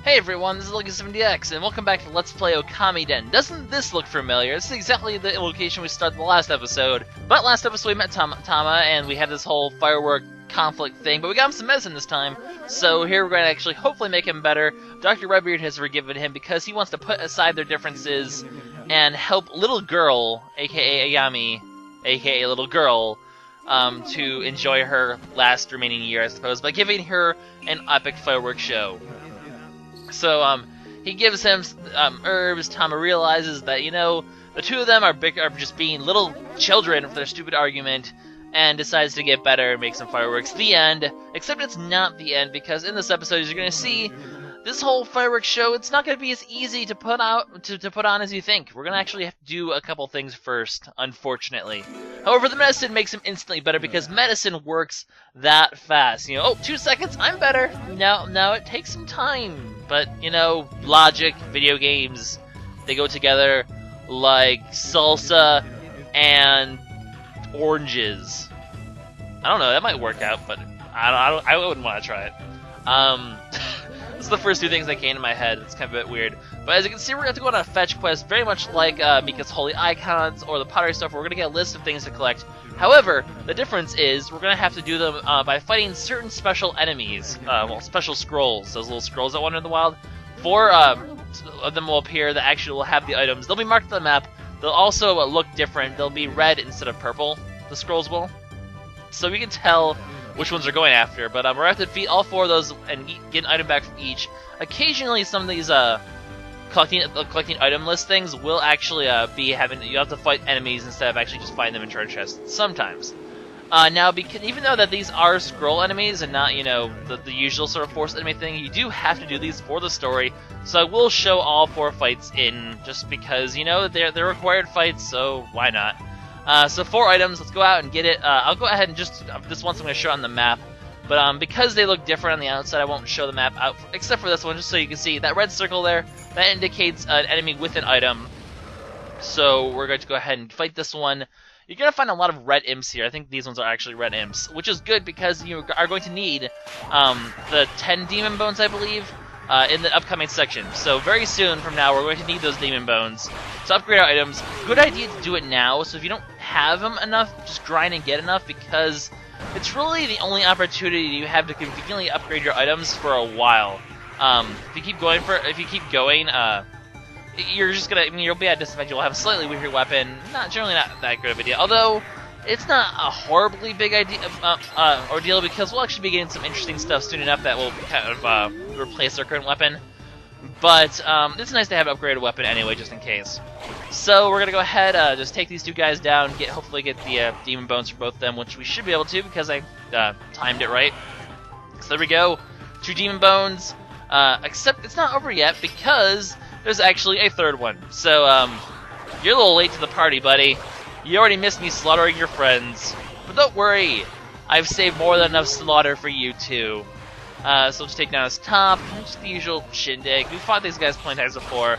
Hey everyone, this is LuckySevenDX, and welcome back to Let's Play Okamiden. Doesn't this look familiar? This is exactly the location we started the last episode. But last episode we met Tama, and we had this whole firework conflict thing, but we got him some medicine this time. So here we're going to actually hopefully make him better. Dr. Redbeard has forgiven him because he wants to put aside their differences and help little girl, aka Ayami, aka little girl, to enjoy her last remaining year, I suppose, by giving her an epic fireworks show. So, he gives him herbs. Tama realizes that, you know, the two of them are just being little children for their stupid argument, and decides to get better and make some fireworks. The end. Except it's not the end, because in this episode, as you're going to see, this whole fireworks show, it's not going to be as easy to put out to put on as you think. We're going to actually have to do a couple things first, unfortunately. However, the medicine makes him instantly better because medicine works that fast. You know, oh, 2 seconds, I'm better. No, it takes some time. But, you know, logic, video games, they go together like salsa and oranges. I don't know, that might work out, but I wouldn't want to try it. This is the first two things that came to my head. It's kind of a bit weird. But as you can see, we're going to have to go on a fetch quest, very much like Mika's Holy Icons or the pottery stuff. We're going to get a list of things to collect. However, the difference is we're going to have to do them by fighting certain special enemies. Special scrolls. Those little scrolls that wander in the wild. 4 of them will appear that actually will have the items. They'll be marked on the map. They'll also look different. They'll be red instead of purple, the scrolls will. So we can tell which ones are going after, but we're going to have to defeat all 4 of those and get an item back from each. Occasionally, some of these collecting item list things will actually be having you have to fight enemies instead of actually just find them in treasure chests. Sometimes. Now, even though that these are scroll enemies and not, you know, the usual sort of force enemy thing, you do have to do these for the story. So I will show all 4 fights in just because, you know, they're required fights, so why not? So 4 items, let's go out and get it. I'll go ahead and just, this once I'm going to show on the map, but because they look different on the outside, I won't show the map out, except for this one, just so you can see that red circle there, that indicates an enemy with an item. So we're going to go ahead and fight this one. You're going to find a lot of red imps here. I think these ones are actually red imps, which is good because you are going to need the 10 demon bones, I believe, in the upcoming section. So very soon from now, we're going to need those demon bones to upgrade our items. Good idea to do it now, so if you don't have them enough, just grind and get enough, because it's really the only opportunity you have to conveniently upgrade your items for a while. If you keep going, you're just gonna, you'll be at a disadvantage. You'll have a slightly weaker weapon, generally not that good of a deal. Although it's not a horribly big ordeal, because we'll actually be getting some interesting stuff soon enough that will kind of replace our current weapon. But it's nice to have an upgraded weapon anyway, just in case. So we're gonna go ahead, just take these 2 guys down, hopefully get the demon bones for both of them, which we should be able to because I timed it right. So there we go, 2 demon bones. Except it's not over yet because there's actually a 3rd one. So you're a little late to the party, buddy. You already missed me slaughtering your friends, but don't worry, I've saved more than enough slaughter for you too. So let's take down his top, just the usual shindig. We've fought these guys plenty times before.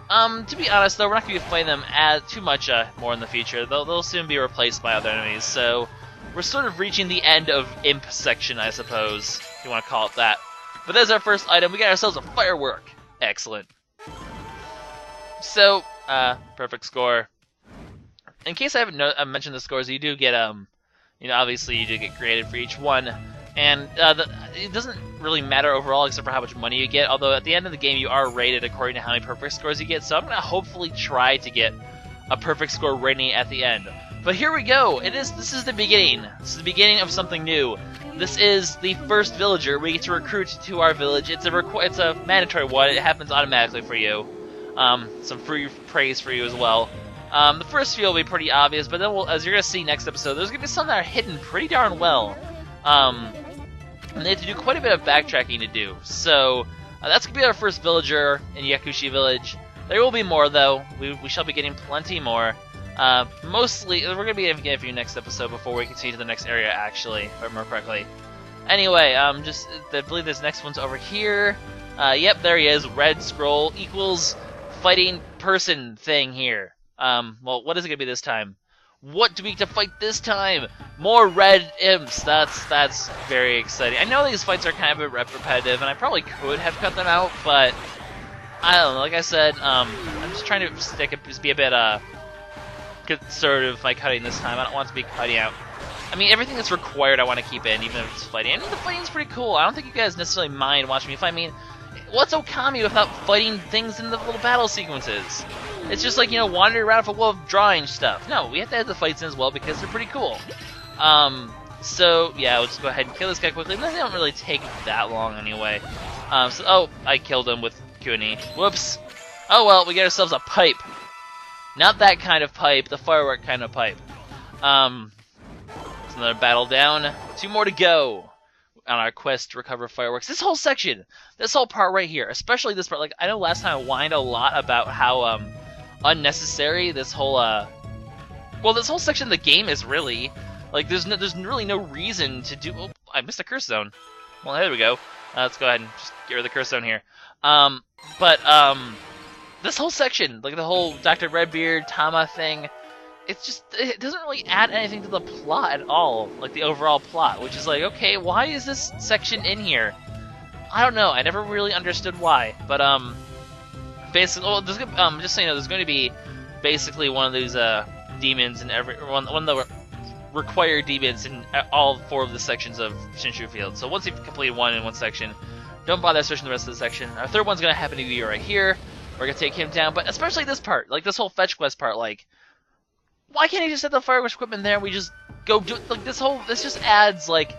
To be honest though, we're not going to be fighting them too much more in the future. They'll soon be replaced by other enemies, so we're sort of reaching the end of Imp section, I suppose, if you want to call it that. But there's our first item. We got ourselves a firework. Excellent. So, perfect score. In case I haven't mentioned the scores, you do get, you know, obviously you do get graded for each one. And it doesn't really matter overall except for how much money you get, although at the end of the game you are rated according to how many perfect scores you get, so I'm going to hopefully try to get a perfect score rating at the end. But here we go! This is the beginning. This is the beginning of something new. This is the first villager we get to recruit to our village. It's a mandatory one. It happens automatically for you. Some free praise for you as well. The first few will be pretty obvious, but then as you're going to see next episode, there's going to be some that are hidden pretty darn well. And they have to do quite a bit of backtracking to do. So that's going to be our first villager in Yakushi Village. There will be more, though. We shall be getting plenty more. Mostly, we're going to be getting a few next episode before we continue to the next area, actually, if I remember correctly. Anyway, I believe this next one's over here. Yep, there he is. Red scroll equals fighting person thing here. Well, what is it going to be this time? What do we get to fight this time? More red imps. That's very exciting. I know these fights are kind of a bit repetitive, and I probably could have cut them out, but I don't know. Like I said, I'm just trying to just be a bit conservative by cutting this time. I don't want to be cutting out. I mean, everything that's required I want to keep in, even if it's fighting. I mean, the fighting's pretty cool. I don't think you guys necessarily mind watching me fight. I mean, what's Okami without fighting things in the little battle sequences? It's just like, you know, wandering around for a world of drawing stuff. No, we have to have the fights in as well because they're pretty cool. So, yeah, let's go ahead and kill this guy quickly. They don't really take that long anyway. Oh, I killed him with Kuni. Whoops. Oh, well, we get ourselves a pipe. Not that kind of pipe, the firework kind of pipe. It's another battle down. 2 more to go on our quest to recover fireworks. This whole section, this whole part right here, especially this part, like, I know last time I whined a lot about how, unnecessary this whole, well, this whole section of the game is really. Like, there's really no reason to do. Oh, I missed a curse zone. Well, there we go. Let's go ahead and just get rid of the curse zone here. This whole section, like the whole Dr. Redbeard, Tama thing, it doesn't really add anything to the plot at all, like the overall plot, which is like, okay, why is this section in here? I don't know. I never really understood why, but basically, well, just so you know, there's going to be basically one of these demons in one of the required demons in all 4 of the sections of Shinshu Field. So once you've completed one in one section, don't bother searching the rest of the section. Our 3rd one's going to happen to be right here. We're going to take him down, but especially this part, like this whole fetch quest part, like, why can't he just set the fireworks equipment there and we just go do it? Like, this just adds, like,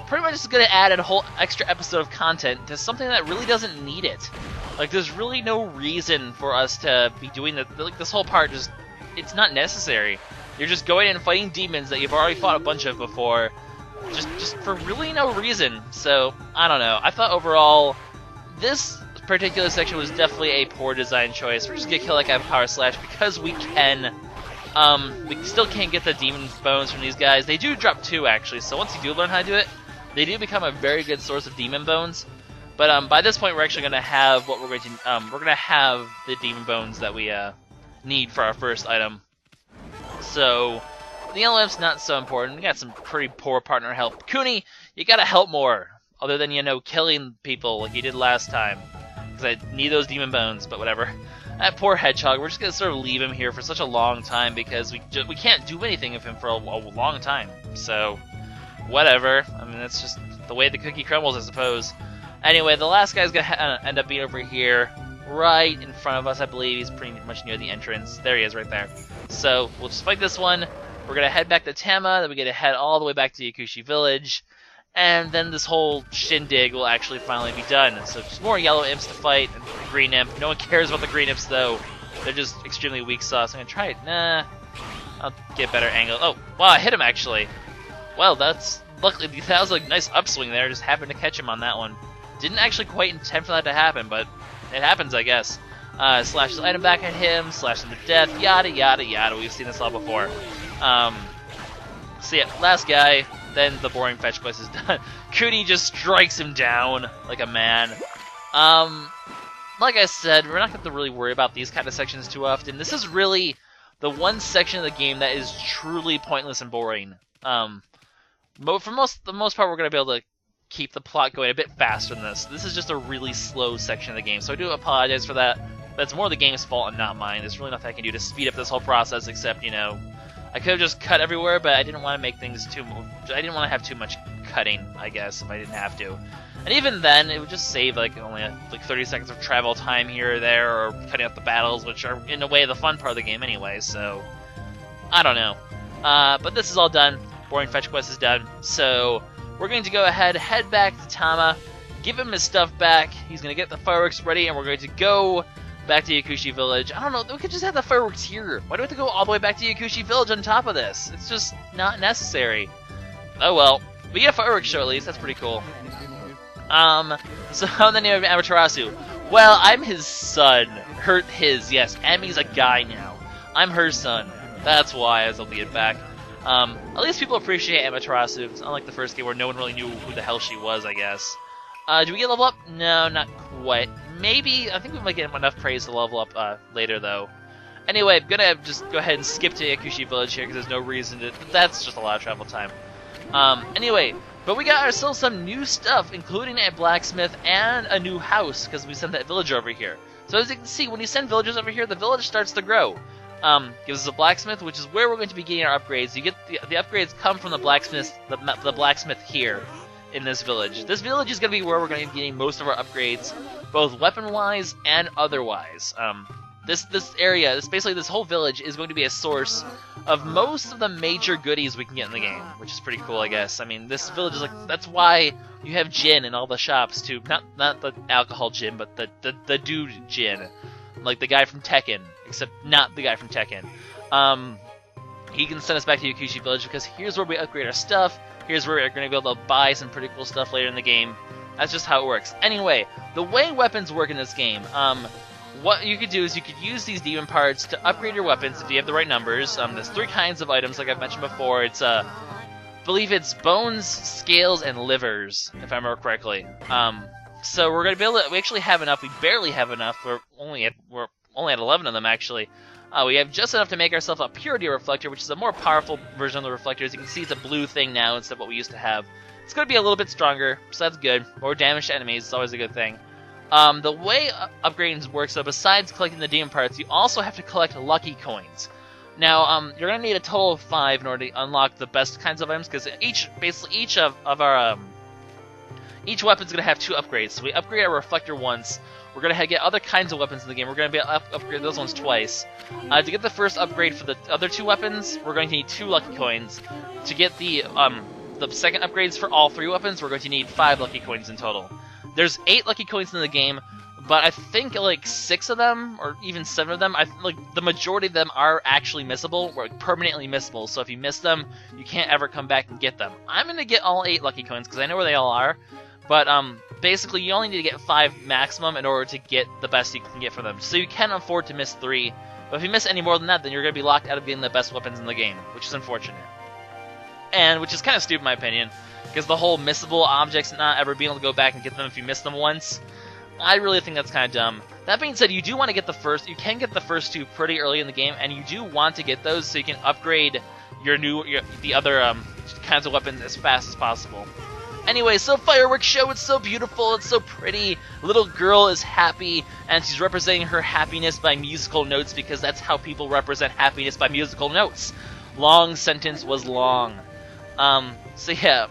pretty much is going to add a whole extra episode of content to something that really doesn't need it. Like, there's really no reason for us to be doing like, this whole part just, it's not necessary. You're just going in and fighting demons that you've already fought a bunch of before, just for really no reason. So, I don't know. I thought overall, this particular section was definitely a poor design choice. We're just gonna kill that guy with Power Slash because we can. We still can't get the demon bones from these guys. They do drop 2 actually, so once you do learn how to do it, they do become a very good source of demon bones. But by this point, we're actually gonna have what we're going to. We're gonna have the demon bones that we need for our first item. So the yellow imp's not so important. We got some pretty poor partner help. Kuni, you gotta help more, other than, you know, killing people like you did last time. Because I need those demon bones, but whatever. That poor hedgehog, we're just gonna sort of leave him here for such a long time because we can't do anything with him for a long time. So, whatever. I mean, that's just the way the cookie crumbles, I suppose. Anyway, the last guy's gonna end up being over here, right in front of us, I believe. He's pretty much near the entrance. There he is, right there. So, we'll just fight this one. We're gonna head back to Tama, then we get to head all the way back to Yakushi Village. And then this whole shindig will actually finally be done. So just more yellow imps to fight, and green imp. No one cares about the green imps, though. They're just extremely weak sauce. I'm gonna try it. Nah. I'll get a better angle. Oh, wow, I hit him, actually. Well, luckily, that was a nice upswing there. Just happened to catch him on that one. Didn't actually quite intend for that to happen, but it happens, I guess. Slash the item back at him, slash him to death, yada, yada, yada. We've seen this all before. So yeah, last guy. Then the boring fetch quest is done. Kuni just strikes him down like a man. Like I said, we're not going to have to really worry about these kind of sections too often. This is really the one section of the game that is truly pointless and boring. For the most part, we're going to be able to keep the plot going a bit faster than this. This is just a really slow section of the game, so I do apologize for that. But it's more the game's fault and not mine. There's really nothing I can do to speed up this whole process except, you know, I could have just cut everywhere, but I didn't want to make things I didn't want to have too much cutting, I guess, if I didn't have to. And even then, it would just save like only like 30 seconds of travel time here or there, or cutting up the battles, which are in a way the fun part of the game anyway. So I don't know. But this is all done. Boring fetch quest is done. So we're going to go ahead, head back to Tama, give him his stuff back. He's going to get the fireworks ready, and we're going to go back to Yakushi Village. I don't know, we could just have the fireworks here. Why do we have to go all the way back to Yakushi Village on top of this? It's just not necessary. Oh well. We get a fireworks show at least, that's pretty cool. So how the name of Amaterasu? Well, I'm his son. Yes, Emi's a guy now. I'm her son. That's why I was able to get back. At least people appreciate Amaterasu. It's unlike the first game where no one really knew who the hell she was, I guess. Do we get level up? No, not quite. Maybe, I think we might get enough praise to level up later, though. Anyway, I'm gonna just go ahead and skip to Yakushi Village here, because there's no reason to... That's just a lot of travel time. Anyway, but we got ourselves some new stuff, including a blacksmith and a new house, because we sent that villager over here. So as you can see, when you send villagers over here, the village starts to grow. Gives us a blacksmith, which is where we're going to be getting our upgrades. You get the upgrades come from the blacksmith here in this village. This village is going to be where we're going to be getting most of our upgrades, both weapon-wise and otherwise. This area, basically this whole village, is going to be a source of most of the major goodies we can get in the game, which is pretty cool, I guess. I mean, this village is like, that's why you have gin in all the shops too. Not the alcohol gin, but the dude gin, like the guy from Tekken, except not the guy from Tekken. He can send us back to Yakushi Village because here's where we upgrade our stuff. Here's where we're going to be able to buy some pretty cool stuff later in the game. That's just how it works. Anyway, the way weapons work in this game, what you could do is you could use these demon parts to upgrade your weapons if you have the right numbers. There's 3 kinds of items, like I've mentioned before. It's, I believe it's bones, scales, and livers, if I remember correctly. So we're going to be able to, we actually have enough. We barely have enough. We're only at 11 of them, actually. We have just enough to make ourselves a purity reflector, which is a more powerful version of the reflector. As you can see, it's a blue thing now instead of what we used to have. It's going to be a little bit stronger, so that's good. More damage to enemies is always a good thing. The way upgrading works, though, besides collecting the demon parts, you also have to collect lucky coins. Now, you're going to need a total of 5 in order to unlock the best kinds of items, because each weapon's going to have 2 upgrades. So we upgrade our reflector once. We're going to get other kinds of weapons in the game. We're going to be able to upgrade those ones twice. To get the first upgrade for the other 2 weapons, we're going to need 2 lucky coins. To get the second upgrades for all 3 weapons, we're going to need 5 lucky coins in total. There's 8 lucky coins in the game, but I think like 6 of them, or even 7 of them, the majority of them are actually missable, or permanently missable. So if you miss them, you can't ever come back and get them. I'm going to get all 8 lucky coins because I know where they all are, but basically you only need to get 5 maximum in order to get the best you can get from them. So you can afford to miss 3, but if you miss any more than that, then you're going to be locked out of getting the best weapons in the game, which is unfortunate. And which is kind of stupid in my opinion, because the whole missable objects not ever being able to go back and get them if you miss them once, I really think that's kind of dumb. That being said, you do want to get the first, you can get the first 2 pretty early in the game, and you do want to get those so you can upgrade the other kinds of weapons as fast as possible. Anyway, so fireworks show, it's so beautiful, it's so pretty. Little girl is happy, and she's representing her happiness by musical notes, because that's how people represent happiness, by musical notes. Long sentence was long. So yeah,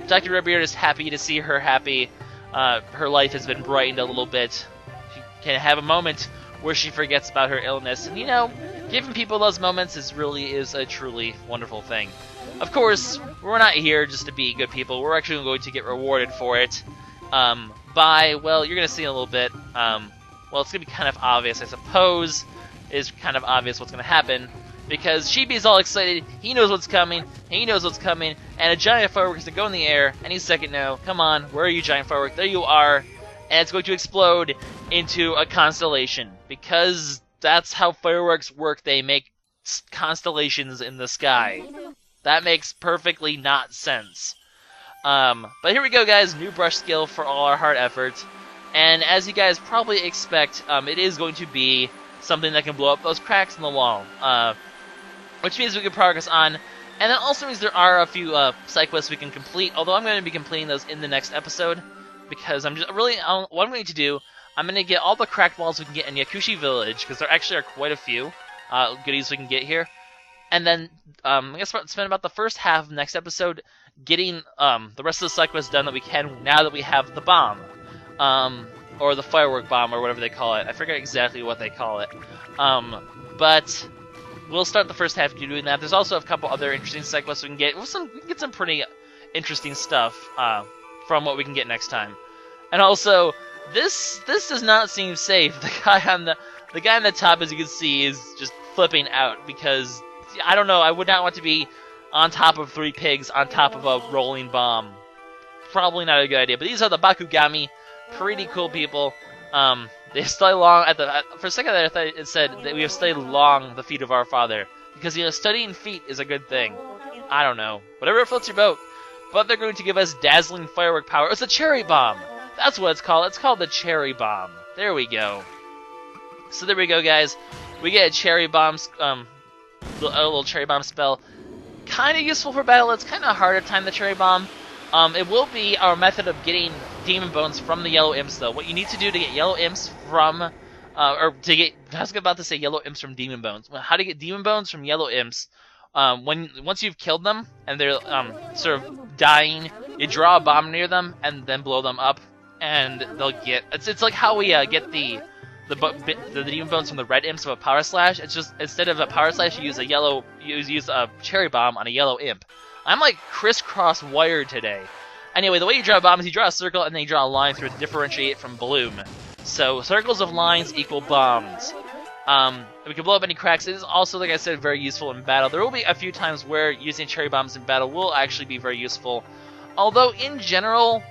Dr. Redbeard is happy to see her happy. Her life has been brightened a little bit. She can have a moment where she forgets about her illness, and giving people those moments is a truly wonderful thing. Of course, we're not here just to be good people. We're actually going to get rewarded for it. Well, you're going to see in a little bit. Well, it's going to be kind of obvious, I suppose. It's kind of obvious what's going to happen. Because Shibi's all excited, he knows what's coming, and a giant firework is going to go in the air any second now. Come on, where are you, giant firework? There you are. And it's going to explode into a constellation. Because that's how fireworks work, they make constellations in the sky. That makes perfectly not sense. But here we go, guys, new brush skill for all our hard effort. And as you guys probably expect, it is going to be something that can blow up those cracks in the wall. Which means we can progress on, and that also means there are a few side quests we can complete, although I'm going to be completing those in the next episode, because what I'm going to do, I'm going to get all the cracked walls we can get in Yakushi Village, because there actually are quite a few goodies we can get here, and then I'm going to spend about the first half of the next episode getting the rest of the side quests done that we can now that we have the bomb, or the firework bomb, or whatever they call it. I forget exactly what they call it, but we'll start the first half doing that. There's also a couple other interesting side quests we can get. We can get some pretty interesting stuff from what we can get next time. And also, this does not seem safe. The guy on the top, as you can see, is just flipping out because I don't know. I would not want to be on top of 3 pigs on top of a rolling bomb. Probably not a good idea. But these are the Bakugami, pretty cool people. They study long for a second there, I thought it said that we have studied long the feet of our father, because studying feet is a good thing. I don't know, whatever floats your boat. But they're going to give us dazzling firework power. It's a cherry bomb. That's what it's called. It's called the cherry bomb. There we go. So there we go, guys. We get a cherry bomb, a little cherry bomb spell. Kind of useful for battle. It's kind of hard to time the cherry bomb. It will be our method of getting demon bones from the yellow imps, though. What you need to do to get yellow imps from, I was about to say yellow imps from demon bones. How to get demon bones from yellow imps? Once you've killed them and they're sort of dying, you draw a bomb near them and then blow them up, and they'll get. It's like how we get the demon bones from the red imps of a power slash. It's just instead of a power slash, you use a cherry bomb on a yellow imp. I'm like crisscross wired today. Anyway, the way you draw a bomb is you draw a circle and then you draw a line through it to differentiate it from bloom. So circles of lines equal bombs. We can blow up any cracks. It is also, like I said, very useful in battle. There will be a few times where using cherry bombs in battle will actually be very useful. Although, in general,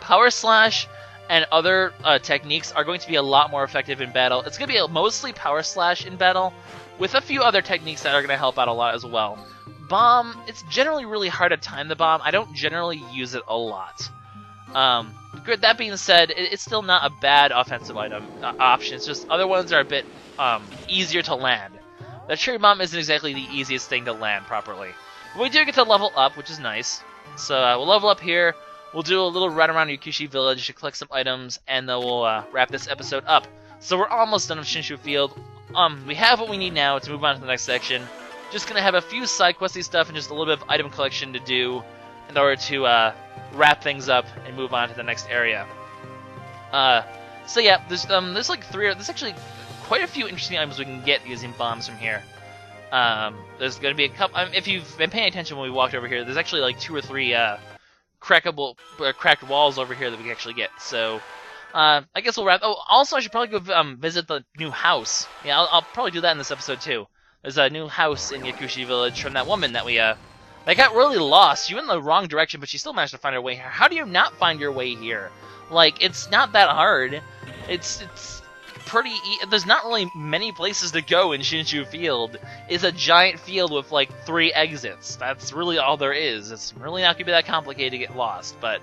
Power Slash and other techniques are going to be a lot more effective in battle. It's going to be mostly Power Slash in battle, with a few other techniques that are going to help out a lot as well. Bomb, it's generally really hard to time the bomb. I don't generally use it a lot. That being said, it's still not a bad offensive item option. It's just other ones are a bit easier to land. The cherry bomb isn't exactly the easiest thing to land properly. But we do get to level up, which is nice. So we'll level up here. We'll do a little run around Yakushi Village to collect some items, and then we'll wrap this episode up. So we're almost done with Shinshu Field. We have what we need now to move on to the next section. Just gonna have a few side questy stuff and just a little bit of item collection to do in order to wrap things up and move on to the next area. So yeah, there's actually quite a few interesting items we can get using bombs from here. There's gonna be a couple. If you've been paying attention when we walked over here, there's actually like 2 or 3 cracked walls over here that we can actually get. So I guess we'll wrap. Oh, also I should probably go visit the new house. Yeah, I'll probably do that in this episode too. There's a new house in Yakushi Village from that woman that that got really lost. She went in the wrong direction, but she still managed to find her way here. How do you not find your way here? Like, it's not that hard. It's pretty. There's not really many places to go in Shinshu Field. It's a giant field with like 3 exits. That's really all there is. It's really not gonna be that complicated to get lost, but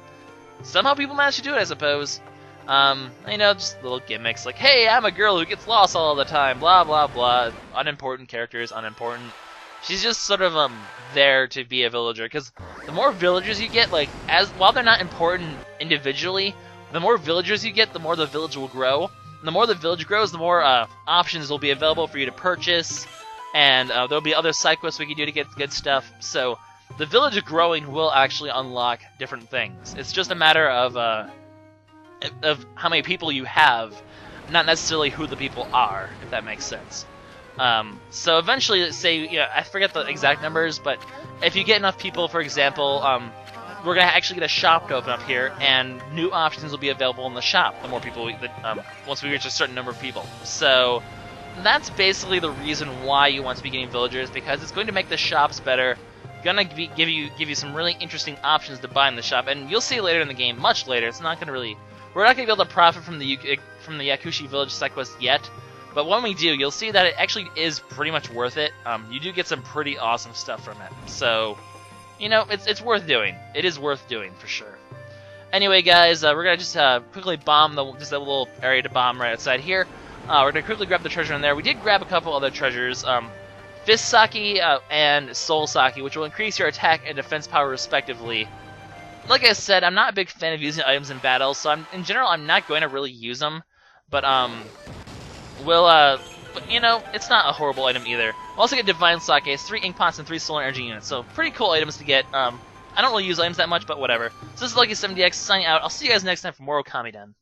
somehow people manage to do it, I suppose. Just little gimmicks like, hey, I'm a girl who gets lost all the time, blah, blah, blah. Unimportant characters, unimportant. She's just sort of, there to be a villager, because the more villagers you get, while they're not important individually, the more villagers you get, the more the village will grow. And the more the village grows, the more, options will be available for you to purchase, and, there'll be other side quests we can do to get good stuff. So, the village growing will actually unlock different things. It's just a matter of how many people you have, not necessarily who the people are, if that makes sense. So eventually, say, I forget the exact numbers, but if you get enough people, for example, we're going to actually get a shop to open up here, and new options will be available in the shop the more people, once we reach a certain number of people. So that's basically the reason why you want to be getting villagers, because it's going to make the shops better, gonna give you some really interesting options to buy in the shop, and you'll see later in the game, much later, it's not going to really... We're not going to be able to profit from the Yakushi Village side quest yet, but when we do, you'll see that it actually is pretty much worth it. You do get some pretty awesome stuff from it, so it's worth doing. It is worth doing for sure. Anyway, guys, we're gonna just quickly bomb just that little area to bomb right outside here. We're gonna quickly grab the treasure in there. We did grab a couple other treasures, Fist Sake and Soul Sake, which will increase your attack and defense power respectively. Like I said, I'm not a big fan of using items in battle, so in general, I'm not going to really use them. But it's not a horrible item either. We'll also get Divine Sake. It's 3 ink pots and 3 solar energy units, so pretty cool items to get. I don't really use items that much, but whatever. So this is LuckySevenDX signing out. I'll see you guys next time for more Okamiden.